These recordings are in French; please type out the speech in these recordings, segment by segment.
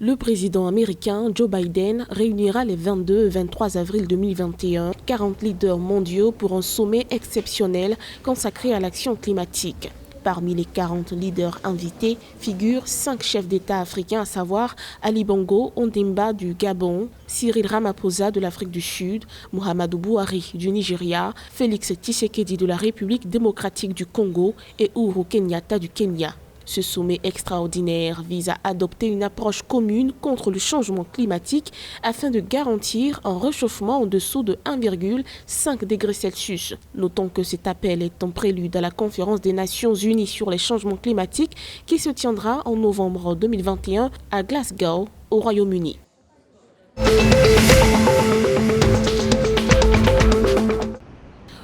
Le président américain Joe Biden réunira les 22 et 23 avril 2021 40 leaders mondiaux pour un sommet exceptionnel consacré à l'action climatique. Parmi les 40 leaders invités figurent 5 chefs d'État africains, à savoir Ali Bongo Ondimba du Gabon, Cyril Ramaphosa de l'Afrique du Sud, Muhammadu Buhari du Nigeria, Félix Tshisekedi de la République démocratique du Congo et Uhuru Kenyatta du Kenya. Ce sommet extraordinaire vise à adopter une approche commune contre le changement climatique afin de garantir un réchauffement en dessous de 1,5 degrés Celsius. Notons que cet appel est en prélude à la conférence des Nations Unies sur les changements climatiques qui se tiendra en novembre 2021 à Glasgow, au Royaume-Uni.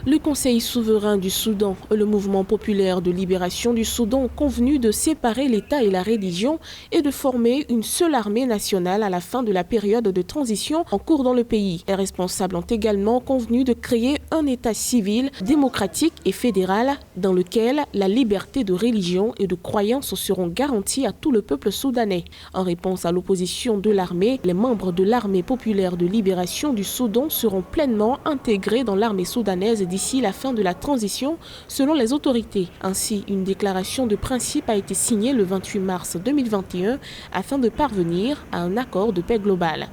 Le Conseil souverain du Soudan et le Mouvement populaire de libération du Soudan ont convenu de séparer l'État et la religion et de former une seule armée nationale à la fin de la période de transition en cours dans le pays. Les responsables ont également convenu de créer un État civil, démocratique et fédéral dans lequel la liberté de religion et de croyance seront garanties à tout le peuple soudanais. En réponse à l'opposition de l'armée, les membres de l'armée populaire de libération du Soudan seront pleinement intégrés dans l'armée soudanaise d'ici la fin de la transition, selon les autorités. Ainsi, une déclaration de principe a été signée le 28 mars 2021 afin de parvenir à un accord de paix global.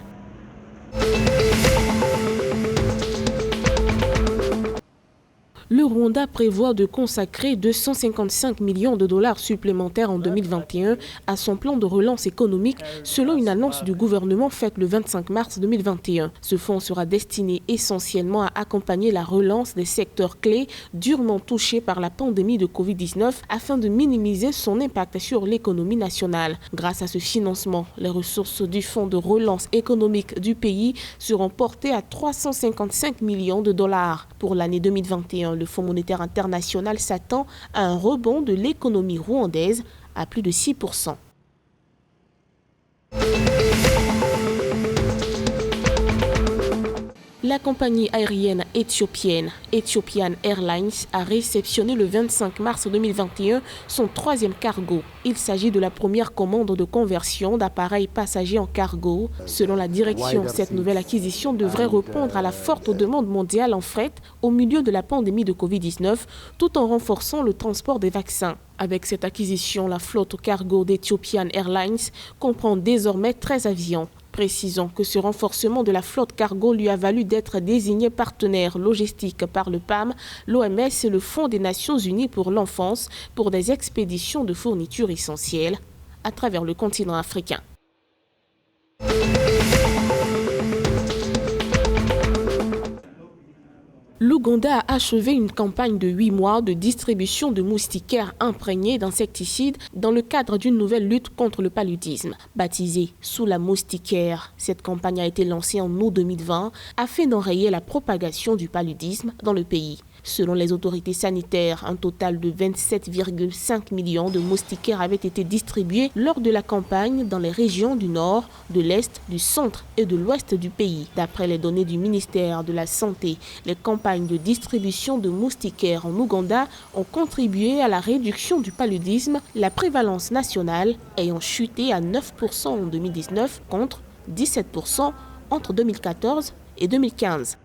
Le Rwanda prévoit de consacrer 255 millions de dollars supplémentaires en 2021 à son plan de relance économique selon une annonce du gouvernement faite le 25 mars 2021. Ce fonds sera destiné essentiellement à accompagner la relance des secteurs clés durement touchés par la pandémie de Covid-19 afin de minimiser son impact sur l'économie nationale. Grâce à ce financement, les ressources du fonds de relance économique du pays seront portées à 355 millions de dollars. Pour l'année 2021, le Fonds monétaire international s'attend à un rebond de l'économie rwandaise à plus de 6%. La compagnie aérienne éthiopienne Ethiopian Airlines a réceptionné le 25 mars 2021 son 3e cargo. Il s'agit de la première commande de conversion d'appareils passagers en cargo. Selon la direction, cette nouvelle acquisition devrait répondre à la forte demande mondiale en fret au milieu de la pandémie de Covid-19, tout en renforçant le transport des vaccins. Avec cette acquisition, la flotte cargo d'Ethiopian Airlines comprend désormais 13 avions. Précisons que ce renforcement de la flotte cargo lui a valu d'être désigné partenaire logistique par le PAM, l'OMS et le Fonds des Nations Unies pour l'enfance pour des expéditions de fournitures essentielles à travers le continent africain. L'Ouganda a achevé une campagne de 8 mois de distribution de moustiquaires imprégnés d'insecticides dans le cadre d'une nouvelle lutte contre le paludisme. Baptisée sous la moustiquaire, cette campagne a été lancée en août 2020 afin d'enrayer la propagation du paludisme dans le pays. Selon les autorités sanitaires, un total de 27,5 millions de moustiquaires avaient été distribués lors de la campagne dans les régions du nord, de l'est, du centre et de l'ouest du pays. D'après les données du ministère de la Santé, les campagnes de distribution de moustiquaires en Ouganda ont contribué à la réduction du paludisme, la prévalence nationale ayant chuté à 9% en 2019 contre 17% entre 2014 et 2015.